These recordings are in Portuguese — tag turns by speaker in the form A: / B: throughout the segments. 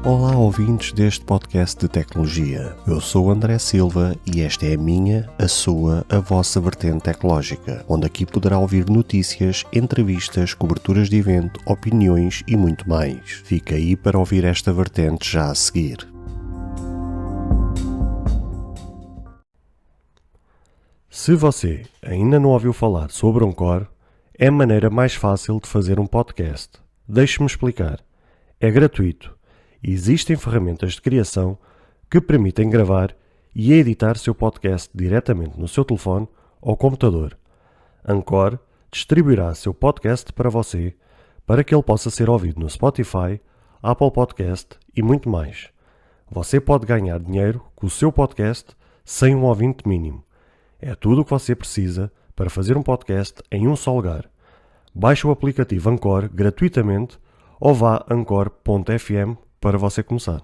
A: Olá, ouvintes deste podcast de tecnologia. Eu sou o André Silva e esta é a sua, a vossa vertente tecnológica, onde aqui poderá ouvir notícias, entrevistas, coberturas de evento, opiniões e muito mais. Fica aí para ouvir esta vertente já a seguir. Se você ainda não ouviu falar sobre Anchor, é a maneira mais fácil de fazer um podcast. Deixe-me explicar. É gratuito. Existem ferramentas de criação que permitem gravar e editar seu podcast diretamente no seu telefone ou computador. Anchor distribuirá seu podcast para você, para que ele possa ser ouvido no Spotify, Apple Podcast e muito mais. Você pode ganhar dinheiro com o seu podcast sem um ouvinte mínimo. É tudo o que você precisa para fazer um podcast em um só lugar. Baixe o aplicativo Anchor gratuitamente ou vá a anchor.fm para você começar.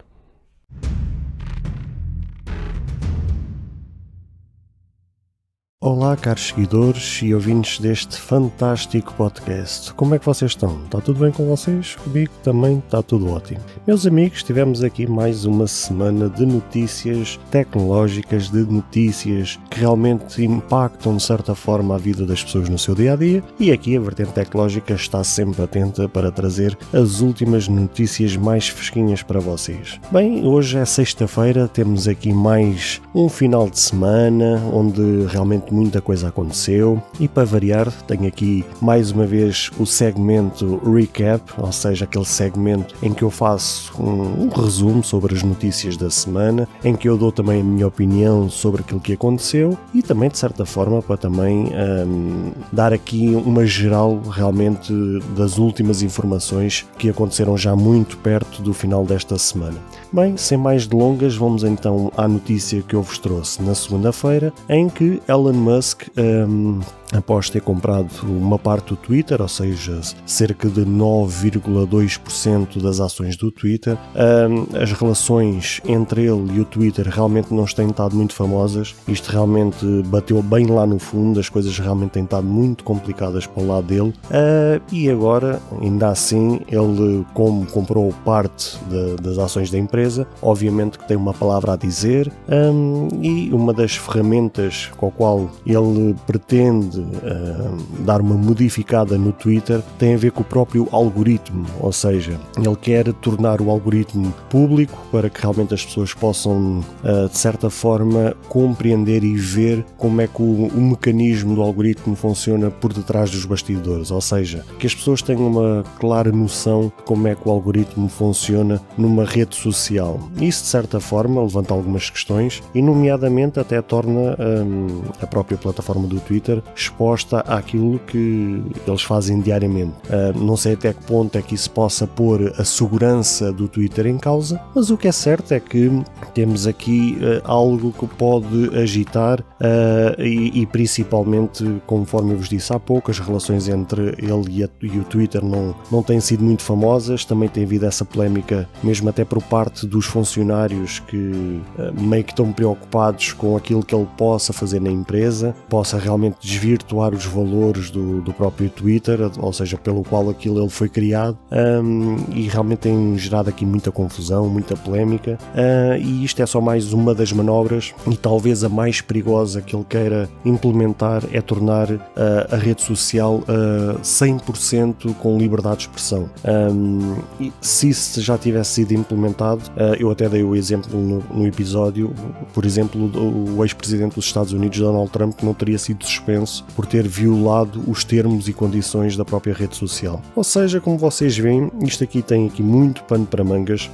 A: Olá, caros seguidores e ouvintes deste fantástico podcast. Como é que vocês estão? Está tudo bem com vocês? Comigo também está tudo ótimo. Meus amigos, tivemos aqui mais uma semana de notícias tecnológicas, de notícias que realmente impactam de certa forma a vida das pessoas no seu dia-a-dia, e aqui a vertente tecnológica está sempre atenta para trazer as últimas notícias mais fresquinhas para vocês. Bem, hoje é sexta-feira, temos aqui mais um final de semana onde realmente muita coisa aconteceu e, para variar, tenho aqui mais uma vez o segmento Recap, ou seja, aquele segmento em que eu faço um resumo sobre as notícias da semana, em que eu dou também a minha opinião sobre aquilo que aconteceu e também, de certa forma, para também dar aqui uma geral realmente das últimas informações que aconteceram já muito perto do final desta semana. Bem, sem mais delongas, vamos então à notícia que eu vos trouxe na segunda-feira, em que Elon Musk, após ter comprado uma parte do Twitter, ou seja, cerca de 9,2% das ações do Twitter, as relações entre ele e o Twitter realmente não têm estado muito famosas. Isto realmente bateu bem lá no fundo, as coisas realmente têm estado muito complicadas para o lado dele, e agora, ainda assim, ele, como comprou parte das ações da empresa, obviamente que tem uma palavra a dizer, e uma das ferramentas com a qual ele pretende dar uma modificada no Twitter tem a ver com o próprio algoritmo, ou seja, ele quer tornar o algoritmo público para que realmente as pessoas possam, de certa forma, compreender e ver como é que o mecanismo do algoritmo funciona por detrás dos bastidores, ou seja, que as pessoas tenham uma clara noção de como é que o algoritmo funciona numa rede social. Isso, de certa forma, levanta algumas questões e, nomeadamente, até torna a própria plataforma do Twitter exposta àquilo que eles fazem diariamente. Não sei até que ponto é que isso possa pôr a segurança do Twitter em causa, mas o que é certo é que temos aqui algo que pode agitar e principalmente, conforme eu vos disse há pouco, as relações entre ele e o Twitter não têm sido muito famosas. Também tem havido essa polémica mesmo até por parte dos funcionários que meio que estão preocupados com aquilo que ele possa fazer na empresa, possa realmente desvirtuar os valores do próprio Twitter, ou seja, pelo qual aquilo ele foi criado, e realmente tem gerado aqui muita confusão, muita polémica, e isto é só mais uma das manobras, e talvez a mais perigosa que ele queira implementar é tornar a rede social 100% com liberdade de expressão. E se isso já tivesse sido implementado, eu até dei o exemplo no episódio, por exemplo, o ex-presidente dos Estados Unidos, Donald Trump, que não teria sido suspenso por ter violado os termos e condições da própria rede social. Ou seja, como vocês veem, isto aqui tem aqui muito pano para mangas,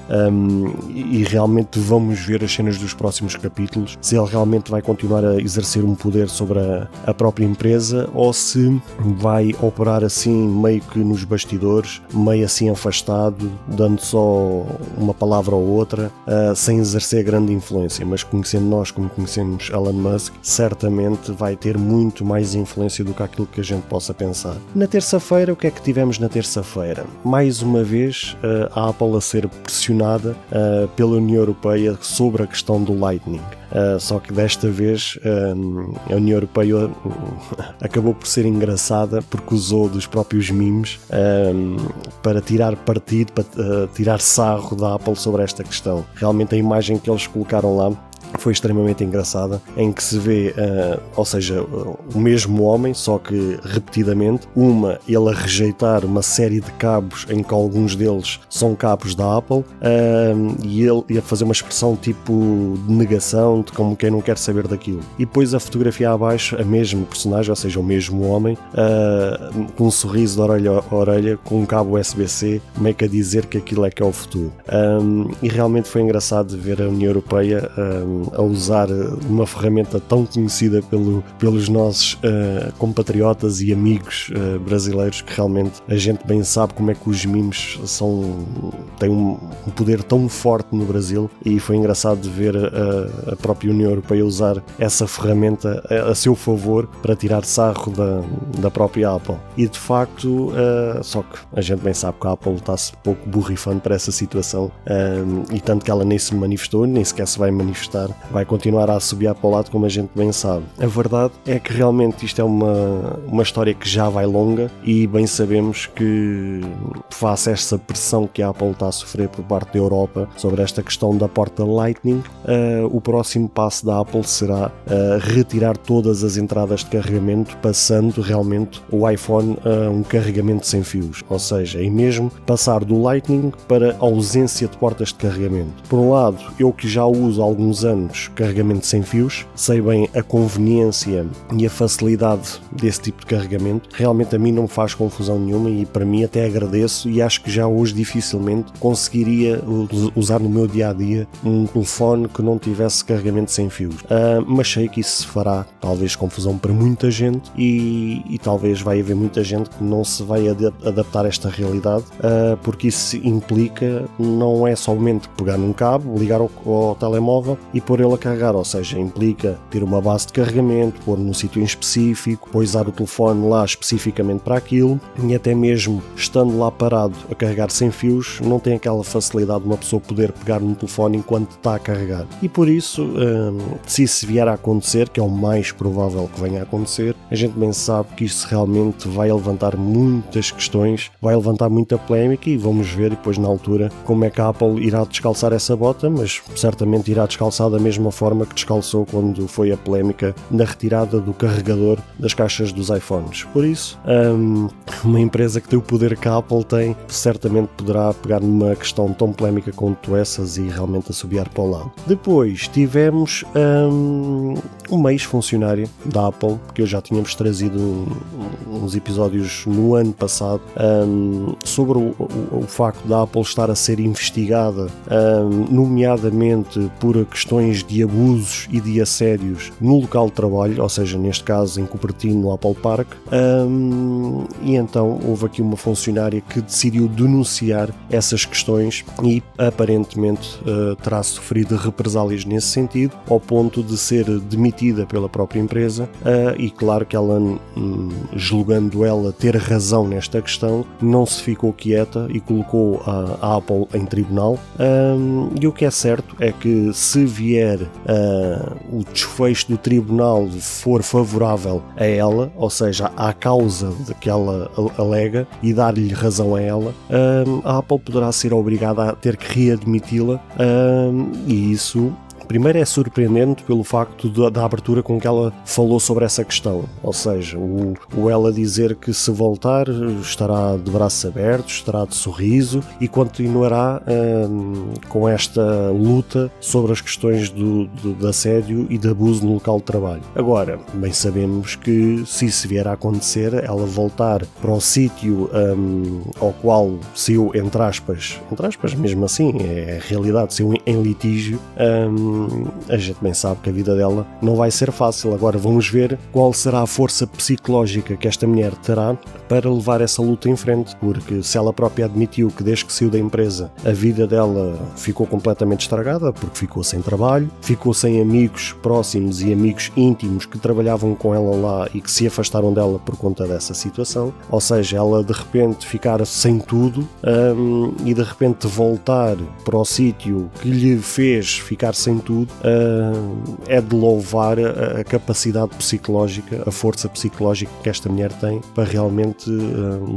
A: e realmente vamos ver as cenas dos próximos capítulos, se ele realmente vai continuar a exercer um poder sobre a própria empresa ou se vai operar assim meio que nos bastidores, meio assim afastado, dando só uma palavra ou outra, sem exercer grande influência. Mas conhecendo nós como conhecemos Elon Musk, certamente vai ter muito mais influência do que aquilo que a gente possa pensar. Na terça-feira, o que é que tivemos na terça-feira? Mais uma vez, a Apple a ser pressionada pela União Europeia sobre a questão do Lightning. só que desta vez a União Europeia acabou por ser engraçada porque usou dos próprios memes para tirar partido, para tirar sarro da Apple sobre esta questão. Realmente a imagem que eles colocaram lá foi extremamente engraçada, em que se vê, ou seja, o mesmo homem, só que repetidamente, ele a rejeitar uma série de cabos em que alguns deles são cabos da Apple, e ele ia fazer uma expressão tipo de negação, de como quem não quer saber daquilo. E depois a fotografia abaixo, a mesma personagem, ou seja, o mesmo homem, com um sorriso de orelha a orelha, com um cabo USB-C, meio que a dizer que aquilo é que é o futuro. E realmente foi engraçado ver a União Europeia a usar uma ferramenta tão conhecida pelos nossos compatriotas e amigos brasileiros, que realmente a gente bem sabe como é que os memes têm um poder tão forte no Brasil, e foi engraçado de ver a própria União Europeia usar essa ferramenta a seu favor para tirar sarro da própria Apple. E de facto, só que a gente bem sabe que a Apple está-se um pouco borrifando para essa situação, e tanto que ela nem se manifestou, nem sequer se vai manifestar, vai continuar a assobiar para o lado, como a gente bem sabe. A verdade é que realmente isto é uma história que já vai longa, e bem sabemos que, face a esta pressão que a Apple está a sofrer por parte da Europa sobre esta questão da porta Lightning, o próximo passo da Apple será retirar todas as entradas de carregamento, passando realmente o iPhone a um carregamento sem fios, ou seja, é mesmo passar do Lightning para a ausência de portas de carregamento. Por um lado, eu que já uso há alguns anos carregamento sem fios, sei bem a conveniência e a facilidade desse tipo de carregamento. Realmente a mim não me faz confusão nenhuma, e para mim até agradeço, e acho que já hoje dificilmente conseguiria usar no meu dia-a-dia um telefone que não tivesse carregamento sem fios. Mas sei que isso fará talvez confusão para muita gente, e talvez vai haver muita gente que não se vai adaptar a esta realidade, porque isso implica não é somente pegar num cabo, ligar ao telemóvel e pôr ele a carregar, ou seja, implica ter uma base de carregamento, pôr num sítio em específico, depois usar o telefone lá especificamente para aquilo, e até mesmo estando lá parado a carregar sem fios, não tem aquela facilidade de uma pessoa poder pegar no telefone enquanto está a carregar. E por isso, se isso vier a acontecer, que é o mais provável que venha a acontecer, a gente bem sabe que isso realmente vai levantar muitas questões, vai levantar muita polémica, e vamos ver depois na altura como é que a Apple irá descalçar essa bota, mas certamente irá descalçar da mesma forma que descalçou quando foi a polémica da retirada do carregador das caixas dos iPhones. Por isso, uma empresa que tem o poder que a Apple tem, certamente poderá pegar numa questão tão polémica quanto essas e realmente assobiar para o lado. Depois tivemos uma ex-funcionária da Apple, que eu já tínhamos trazido uns episódios no ano passado, sobre o facto da Apple estar a ser investigada, nomeadamente por questões de abusos e de assédios no local de trabalho, ou seja, neste caso em Cupertino, no Apple Park, e então houve aqui uma funcionária que decidiu denunciar essas questões, e aparentemente terá sofrido represálias nesse sentido, ao ponto de ser demitida pela própria empresa, e claro que ela, julgando ela ter razão nesta questão, não se ficou quieta e colocou a Apple em tribunal, e o que é certo é que se vier o desfecho do tribunal for favorável a ela, ou seja, à causa de que ela alega, e dar-lhe razão a ela, a Apple poderá ser obrigada a ter que readmiti-la, e isso primeiro é surpreendente pelo facto da abertura com que ela falou sobre essa questão, ou seja, o ela dizer que se voltar estará de braços abertos, estará de sorriso e continuará com esta luta sobre as questões de assédio e de abuso no local de trabalho. Agora, bem sabemos que se isso vier a acontecer, ela voltar para o sítio ao qual saiu, entre aspas mesmo assim, é a realidade, saiu em litígio, a gente bem sabe que a vida dela não vai ser fácil. Agora vamos ver qual será a força psicológica que esta mulher terá para levar essa luta em frente, porque se ela própria admitiu que desde que saiu da empresa a vida dela ficou completamente estragada, porque ficou sem trabalho, ficou sem amigos próximos e amigos íntimos que trabalhavam com ela lá e que se afastaram dela por conta dessa situação, ou seja, ela de repente ficar sem tudo, e de repente voltar para o sítio que lhe fez ficar sem tudo, é de louvar a capacidade psicológica, a força psicológica que esta mulher tem para realmente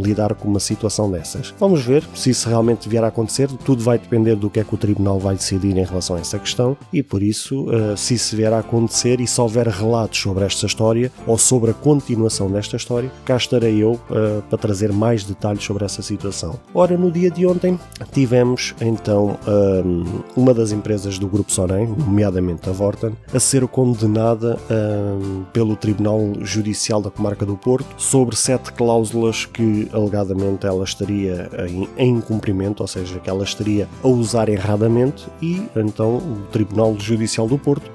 A: lidar com uma situação dessas. Vamos ver se isso realmente vier a acontecer. Tudo vai depender do que é que o Tribunal vai decidir em relação a essa questão e, por isso, se isso vier a acontecer e se houver relatos sobre esta história ou sobre a continuação desta história, cá estarei eu para trazer mais detalhes sobre essa situação. Ora, no dia de ontem tivemos então uma das empresas do Grupo Sonem, nomeadamente a Vorten, a ser condenada pelo Tribunal Judicial da Comarca do Porto sobre 7 cláusulas que alegadamente ela estaria em incumprimento, ou seja, que ela estaria a usar erradamente, e então o Tribunal Judicial do Porto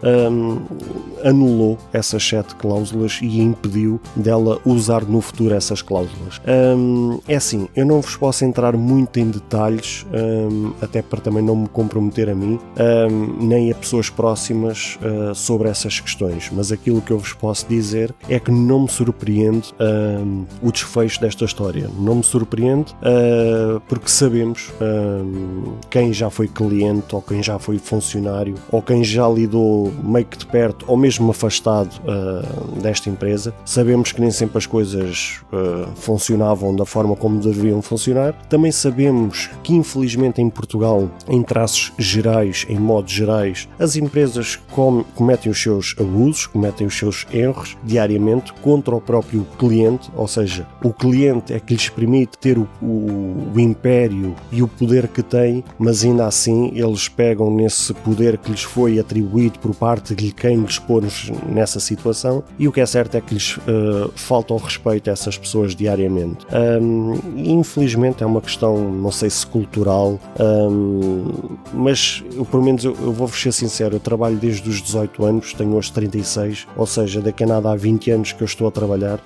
A: anulou essas 7 cláusulas e impediu dela usar no futuro essas cláusulas. É assim, eu não vos posso entrar muito em detalhes, até para também não me comprometer a mim, nem a pessoas próximas sobre essas questões, mas aquilo que eu vos posso dizer é que não me surpreende o desfecho desta história. Não me surpreende porque sabemos quem já foi cliente ou quem já foi funcionário ou quem já lidou meio que de perto ou mesmo afastado desta empresa. Sabemos que nem sempre as coisas funcionavam da forma como deveriam funcionar. Também sabemos que infelizmente em Portugal, em traços gerais, em modos gerais, as empresas cometem os seus abusos, cometem os seus erros diariamente contra o próprio cliente, ou seja, o cliente é que lhes permite ter o império e o poder que tem, mas ainda assim eles pegam nesse poder que lhes foi atribuído por parte de quem lhes pôs nessa situação, e o que é certo é que lhes falta o respeito a essas pessoas diariamente. Infelizmente é uma questão, não sei se cultural, mas eu, pelo menos eu vou-vos ser sincero, eu trabalho desde os 18 anos, tenho hoje 36, ou seja, daqui a nada há 20 anos que eu estou a trabalhar,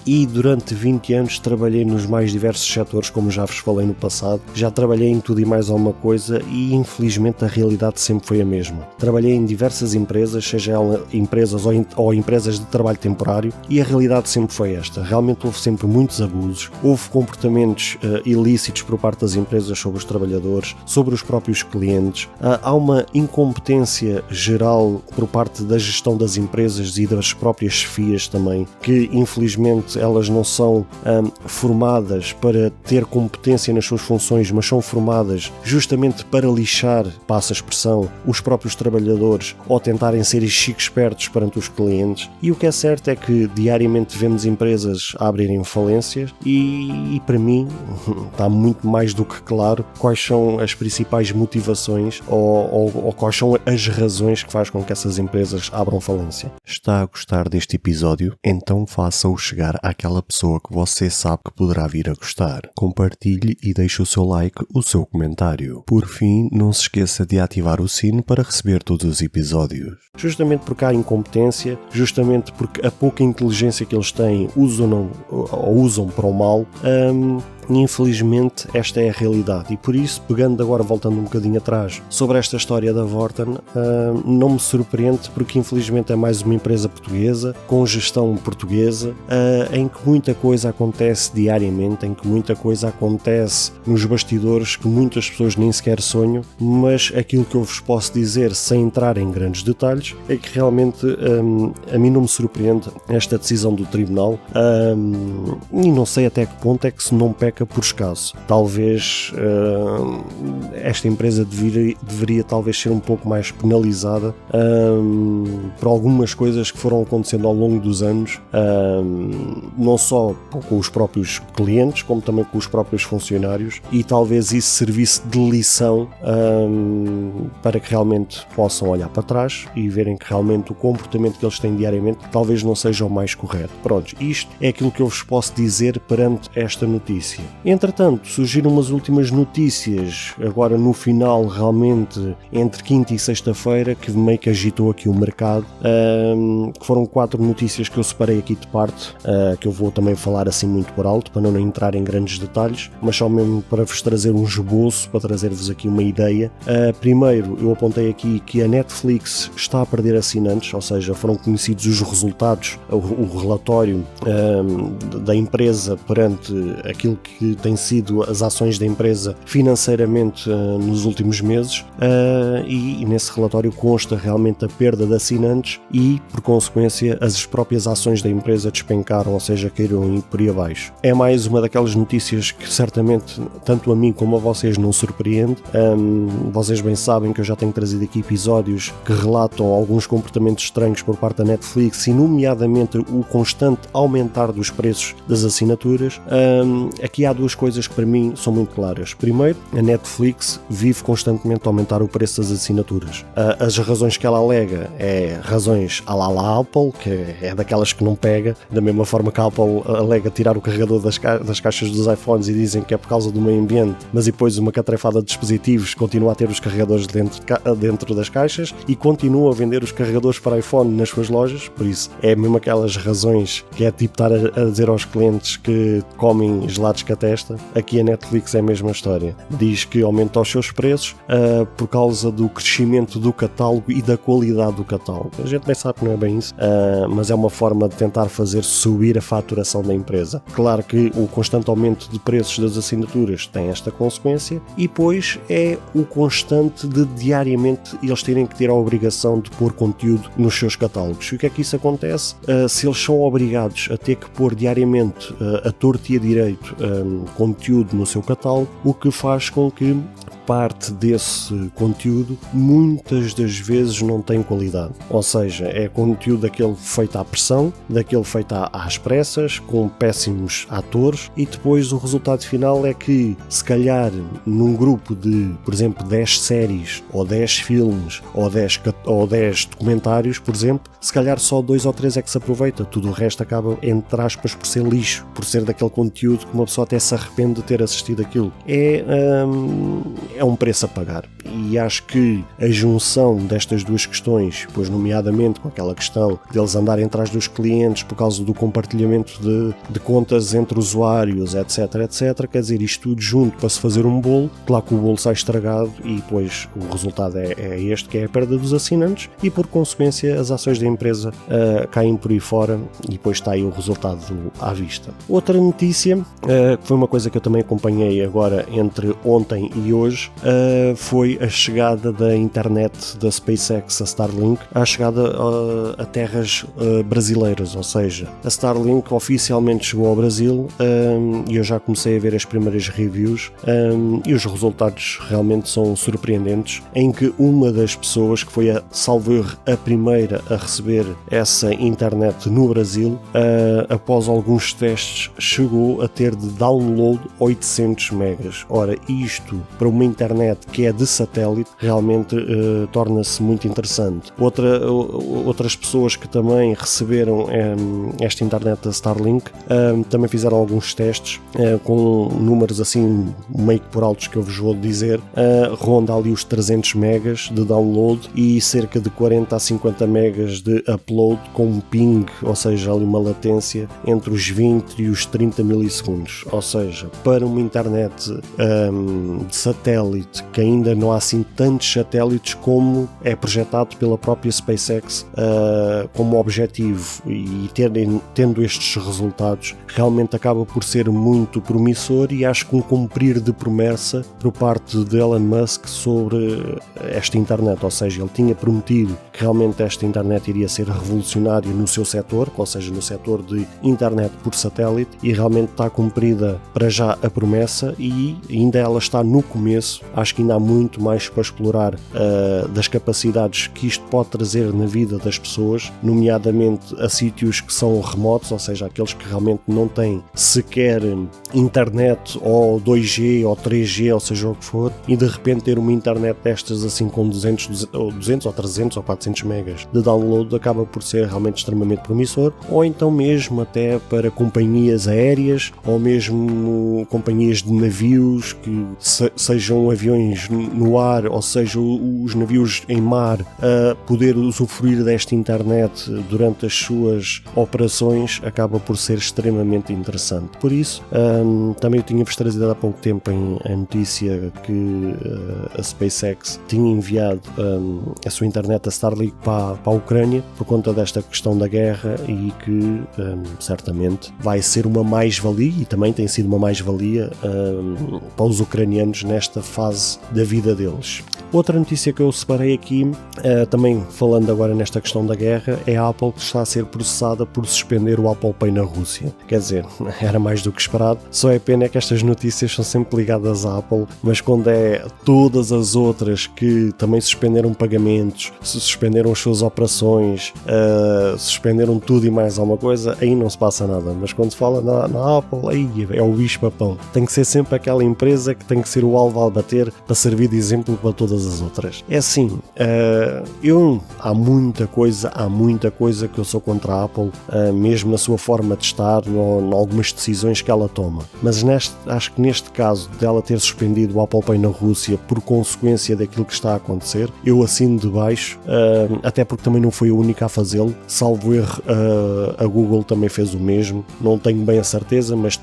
A: e durante 20 anos trabalhei nos mais diversos setores, como já vos falei no passado. Já trabalhei em tudo e mais alguma coisa e infelizmente a realidade sempre foi a mesma. Trabalhei em diversas empresas, seja ela empresas ou empresas de trabalho temporário, e a realidade sempre foi esta. Realmente houve sempre muitos abusos, houve comportamentos ilícitos por parte das empresas sobre os trabalhadores, sobre os próprios clientes. Há uma incompetência geral por parte da gestão das empresas e das próprias chefias também, que infelizmente elas não são formadas para ter competência nas suas funções, mas são formadas justamente para lixar, passa a expressão, os próprios trabalhadores ou tentarem ser chiques espertos perante os clientes. E o que é certo é que diariamente vemos empresas a abrirem falências e para mim está muito mais do que claro quais são as principais motivações ou quais são as razões que faz com que essas empresas abram falência. Está a gostar deste episódio? Então faça-o chegar àquela pessoa que você sabe que poderá vir a gostar. Compartilhe e deixe o seu like, o seu comentário. Por fim, não se esqueça de ativar o sino para receber todos os episódios. Justamente porque há incompetência, justamente porque a pouca inteligência que eles têm usam para o mal, infelizmente esta é a realidade, e por isso, pegando agora, voltando um bocadinho atrás sobre esta história da Vorten, não me surpreende porque infelizmente é mais uma empresa portuguesa, com gestão portuguesa, em que muita coisa acontece diariamente, em que muita coisa acontece nos bastidores que muitas pessoas nem sequer sonham, mas aquilo que eu vos posso dizer sem entrar em grandes detalhes é que realmente a mim não me surpreende esta decisão do tribunal, e não sei até que ponto é que se não peca por escasso. Talvez esta empresa deveria talvez ser um pouco mais penalizada por algumas coisas que foram acontecendo ao longo dos anos, não só com os próprios clientes, como também com os próprios funcionários, e talvez isso servisse de lição para que realmente possam olhar para trás e verem que realmente o comportamento que eles têm diariamente talvez não seja o mais correto. Pronto, isto é aquilo que eu vos posso dizer perante esta notícia. Entretanto, surgiram umas últimas notícias, agora no final, realmente, entre quinta e sexta-feira, que meio que agitou aqui o mercado, que foram 4 notícias que eu separei aqui de parte, que eu vou também falar assim muito por alto, para não entrar em grandes detalhes, mas só mesmo para vos trazer um esboço, para trazer-vos aqui uma ideia. Primeiro, eu apontei aqui que a Netflix está a perder assinantes, ou seja, foram conhecidos os resultados, o relatório da empresa perante aquilo que têm sido as ações da empresa financeiramente nos últimos meses, e nesse relatório consta realmente a perda de assinantes e, por consequência, as próprias ações da empresa despencaram, ou seja, caíram por aí abaixo. É mais uma daquelas notícias que certamente tanto a mim como a vocês não surpreende. Vocês bem sabem que eu já tenho trazido aqui episódios que relatam alguns comportamentos estranhos por parte da Netflix e nomeadamente o constante aumentar dos preços das assinaturas. Aqui há duas coisas que para mim são muito claras. Primeiro, a Netflix vive constantemente a aumentar o preço das assinaturas. As razões que ela alega é razões à la Apple, que é daquelas que não pega, da mesma forma que a Apple alega tirar o carregador das caixas dos iPhones e dizem que é por causa do meio ambiente, mas depois uma catrefada de dispositivos continua a ter os carregadores dentro das caixas e continua a vender os carregadores para iPhone nas suas lojas. Por isso é mesmo aquelas razões que é tipo estar a dizer aos clientes que comem gelados com a testa. Aqui a Netflix é a mesma história, diz que aumenta os seus preços por causa do crescimento do catálogo e da qualidade do catálogo. A gente bem sabe que não é bem isso, mas é uma forma de tentar fazer subir a faturação da empresa. Claro que o constante aumento de preços das assinaturas tem esta consequência e depois é o constante de diariamente eles terem que ter a obrigação de pôr conteúdo nos seus catálogos. E o que é que isso acontece? Se eles são obrigados a ter que pôr diariamente a torto e a direito conteúdo no seu catálogo, o que faz com que parte desse conteúdo muitas das vezes não tem qualidade, ou seja, é conteúdo daquele feito à pressão, daquele feito às pressas, com péssimos atores, e depois o resultado final é que se calhar num grupo de, por exemplo, 10 séries ou 10 filmes ou 10 documentários, por exemplo, se calhar só 2 ou 3 é que se aproveita, tudo o resto acaba, entre aspas, por ser lixo, por ser daquele conteúdo que uma pessoa até se arrepende de ter assistido aquilo. É um preço a pagar, e acho que a junção destas duas questões, pois nomeadamente com aquela questão deles andarem atrás dos clientes por causa do compartilhamento de contas entre usuários, etc, quer dizer, isto tudo junto para se fazer um bolo, claro que o bolo sai estragado e depois o resultado é este, que é a perda dos assinantes e por consequência as ações da empresa caem por aí fora e depois está aí o resultado à vista. Outra notícia, que foi uma coisa que eu também acompanhei agora entre ontem e hoje, foi a chegada da internet da SpaceX, a Starlink, a chegada a terras brasileiras, ou seja, a Starlink oficialmente chegou ao Brasil e eu já comecei a ver as primeiras reviews e os resultados realmente são surpreendentes, em que uma das pessoas que foi salvo erro a primeira a receber essa internet no Brasil, após alguns testes chegou a ter de download 800 megas. Ora, isto para uma internet que é de satélite realmente torna-se muito interessante. Outras pessoas que também receberam esta internet da Starlink também fizeram alguns testes com números assim meio que por altos que eu vos vou dizer, ronda ali os 300 megas de download e cerca de 40 a 50 megas de upload com um ping, ou seja, ali uma latência entre os 20 e os 30 milissegundos, ou seja, para uma internet de satélite, que ainda não há assim tantos satélites como é projetado pela própria SpaceX como objetivo, e tendo estes resultados realmente acaba por ser muito promissor, e acho que um cumprir de promessa por parte de Elon Musk sobre esta internet, ou seja, ele tinha prometido que realmente esta internet iria ser revolucionária no seu setor, ou seja, no setor de internet por satélite, e realmente está cumprida para já a promessa e ainda ela está no começo. Acho que ainda há muito mais para explorar das capacidades que isto pode trazer na vida das pessoas, nomeadamente a sítios que são remotos, ou seja, aqueles que realmente não têm sequer internet ou 2G ou 3G, ou seja o que for, e de repente ter uma internet destas assim com 200 ou 300 ou 400 megas de download acaba por ser realmente extremamente promissor. Ou então mesmo até para companhias aéreas ou mesmo companhias de navios que sejam sejam aviões no ar, ou seja, os navios em mar, a poder usufruir desta internet durante as suas operações, acaba por ser extremamente interessante. Por isso, também eu tinha-vos trazido há pouco tempo a notícia que a SpaceX tinha enviado a sua internet, a Starlink, para a Ucrânia, por conta desta questão da guerra, e que certamente vai ser uma mais-valia, e também tem sido uma mais-valia para os ucranianos nesta fase da vida deles. Outra notícia que eu separei aqui, também falando agora nesta questão da guerra, é a Apple, que está a ser processada por suspender o Apple Pay na Rússia. Quer dizer, era mais do que esperado, só é pena que estas notícias são sempre ligadas à Apple, mas quando é todas as outras que também suspenderam pagamentos, suspenderam as suas operações, suspenderam tudo e mais alguma coisa, aí não se passa nada. Mas quando se fala na Apple, aí é o bicho-papão. Tem que ser sempre aquela empresa que tem que ser o alvo a bater para servir de exemplo para todas as outras. É assim, há muita coisa que eu sou contra a Apple, mesmo na sua forma de estar, em algumas decisões que ela toma. Mas acho que neste caso dela ter suspendido o Apple Pay na Rússia por consequência daquilo que está a acontecer, eu assino de baixo, até porque também não foi a única a fazê-lo. Salvo erro, a Google também fez o mesmo. Não tenho bem a certeza, mas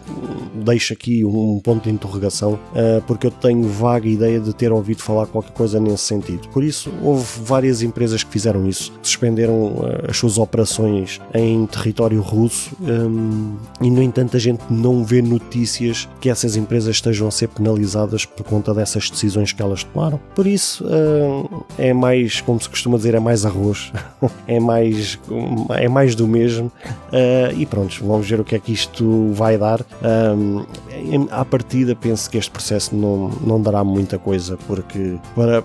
A: deixo aqui um ponto de interrogação, porque eu tenho vaga ideia de ter ouvido falar qualquer coisa nesse sentido. Por isso, houve várias empresas que fizeram isso, suspenderam as suas operações em território russo, e no entanto a gente não vê notícias que essas empresas estejam a ser penalizadas por conta dessas decisões que elas tomaram. Por isso, é mais, como se costuma dizer, é mais arroz, é mais do mesmo, e pronto, vamos ver o que é que isto vai dar. À partida penso que este processo não dará muita coisa, porque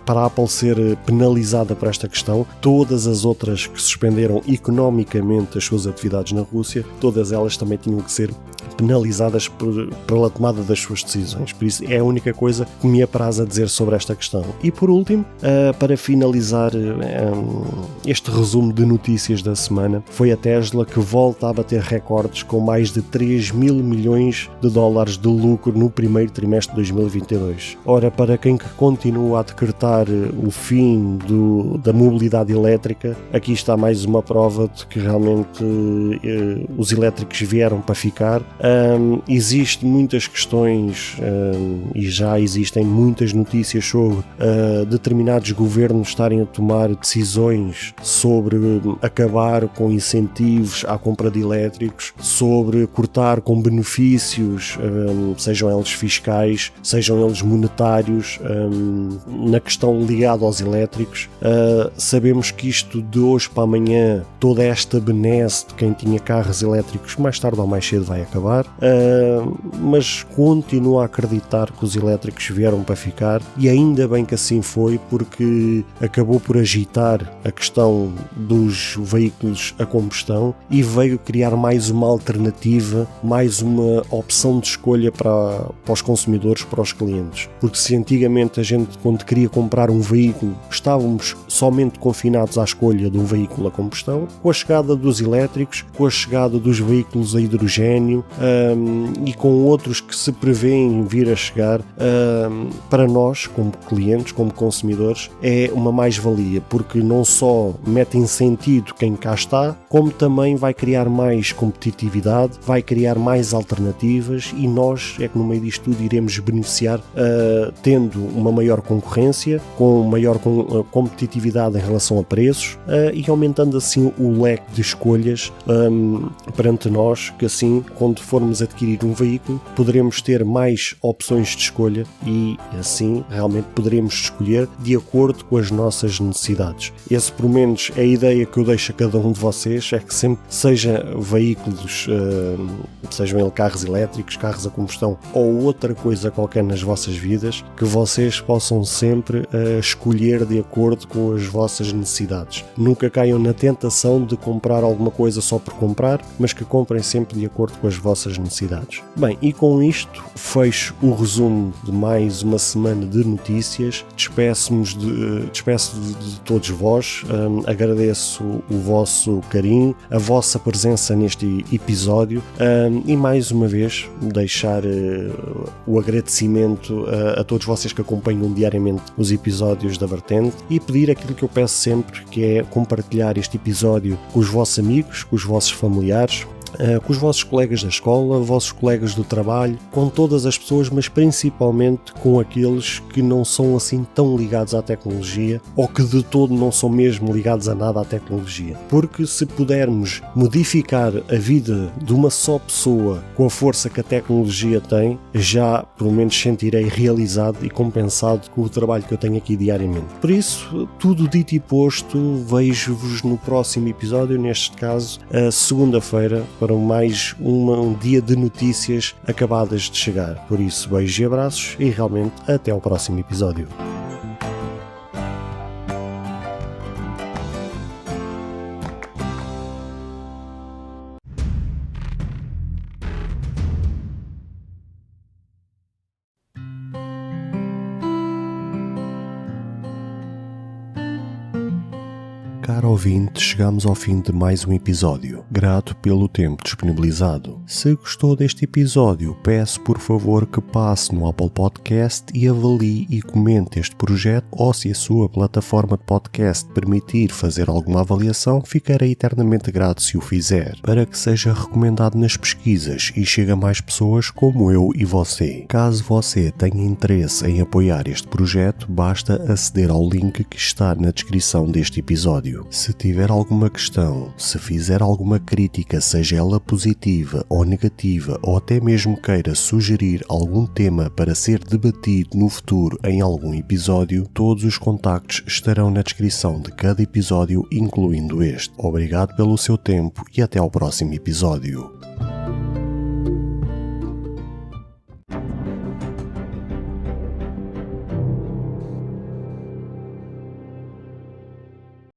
A: para a Apple ser penalizada por esta questão, todas as outras que suspenderam economicamente as suas atividades na Rússia, todas elas também tinham que ser penalizadas pela tomada das suas decisões. Por isso é a única coisa que me apraz a dizer sobre esta questão. E por último, para finalizar este resumo de notícias da semana, foi a Tesla que volta a bater recordes com mais de 3 mil milhões de dólares de lucro no primeiro trimestre de 2022. Ora, para quem que continua a decretar o fim da mobilidade elétrica, aqui está mais uma prova de que realmente os elétricos vieram para ficar. Existem muitas questões e já existem muitas notícias sobre determinados governos estarem a tomar decisões sobre acabar com incentivos à compra de elétricos, sobre cortar com benefícios, sejam eles fiscais, sejam eles monetários, na questão ligada aos elétricos. Sabemos que isto de hoje para amanhã, toda esta benesse de quem tinha carros elétricos, mais tarde ou mais cedo vai acabar, mas continuo a acreditar que os elétricos vieram para ficar, e ainda bem que assim foi, porque acabou por agitar a questão dos veículos a combustão e veio criar mais uma alternativa, mais uma opção de escolha para os consumidores, para os clientes. Porque se antigamente a gente, quando queria comprar um veículo, estávamos somente confinados à escolha de um veículo a combustão, com a chegada dos elétricos, com a chegada dos veículos a hidrogénio, e com outros que se prevêem vir a chegar, para nós, como clientes, como consumidores, é uma mais-valia, porque não só mete em sentido quem cá está, como também vai criar mais competitividade, vai criar mais alternativas, e nós é que no meio disto tudo iremos beneficiar, tendo uma maior concorrência, com maior competitividade em relação a preços, e aumentando assim o leque de escolhas perante nós, que assim, quando formos adquirir um veículo, poderemos ter mais opções de escolha, e assim realmente poderemos escolher de acordo com as nossas necessidades. Esse, pelo menos, é a ideia que eu deixo a cada um de vocês, é que sempre, seja veículos, sejam eles carros elétricos, carros a combustão ou outra coisa qualquer nas vossas vidas, que vocês possam sempre escolher de acordo com as vossas necessidades. Nunca caiam na tentação de comprar alguma coisa só por comprar, mas que comprem sempre de acordo com as vossas vossas necessidades. Bem, e com isto fecho o resumo de mais uma semana de notícias. Despeço de todos vós, agradeço o vosso carinho, a vossa presença neste episódio e mais uma vez deixar o agradecimento a todos vocês que acompanham diariamente os episódios da Vertente e pedir aquilo que eu peço sempre, que é compartilhar este episódio com os vossos amigos, com os vossos familiares, com os vossos colegas da escola, vossos colegas do trabalho, com todas as pessoas, mas principalmente com aqueles que não são assim tão ligados à tecnologia ou que de todo não são mesmo ligados a nada à tecnologia. Porque se pudermos modificar a vida de uma só pessoa com a força que a tecnologia tem, já pelo menos sentirei realizado e compensado com o trabalho que eu tenho aqui diariamente. Por isso, tudo dito e posto, vejo-vos no próximo episódio, neste caso, a segunda-feira, para mais um dia de notícias acabadas de chegar. Por isso, beijos e abraços e realmente até ao próximo episódio. Caro ouvinte, chegamos ao fim de mais um episódio. Grato pelo tempo disponibilizado. Se gostou deste episódio, peço por favor que passe no Apple Podcast e avalie e comente este projeto, ou se a sua plataforma de podcast permitir fazer alguma avaliação, ficarei eternamente grato se o fizer, para que seja recomendado nas pesquisas e chegue a mais pessoas como eu e você. Caso você tenha interesse em apoiar este projeto, basta aceder ao link que está na descrição deste episódio. Se tiver alguma questão, se fizer alguma crítica, seja ela positiva ou negativa, ou até mesmo queira sugerir algum tema para ser debatido no futuro em algum episódio, todos os contactos estarão na descrição de cada episódio, incluindo este. Obrigado pelo seu tempo e até ao próximo episódio.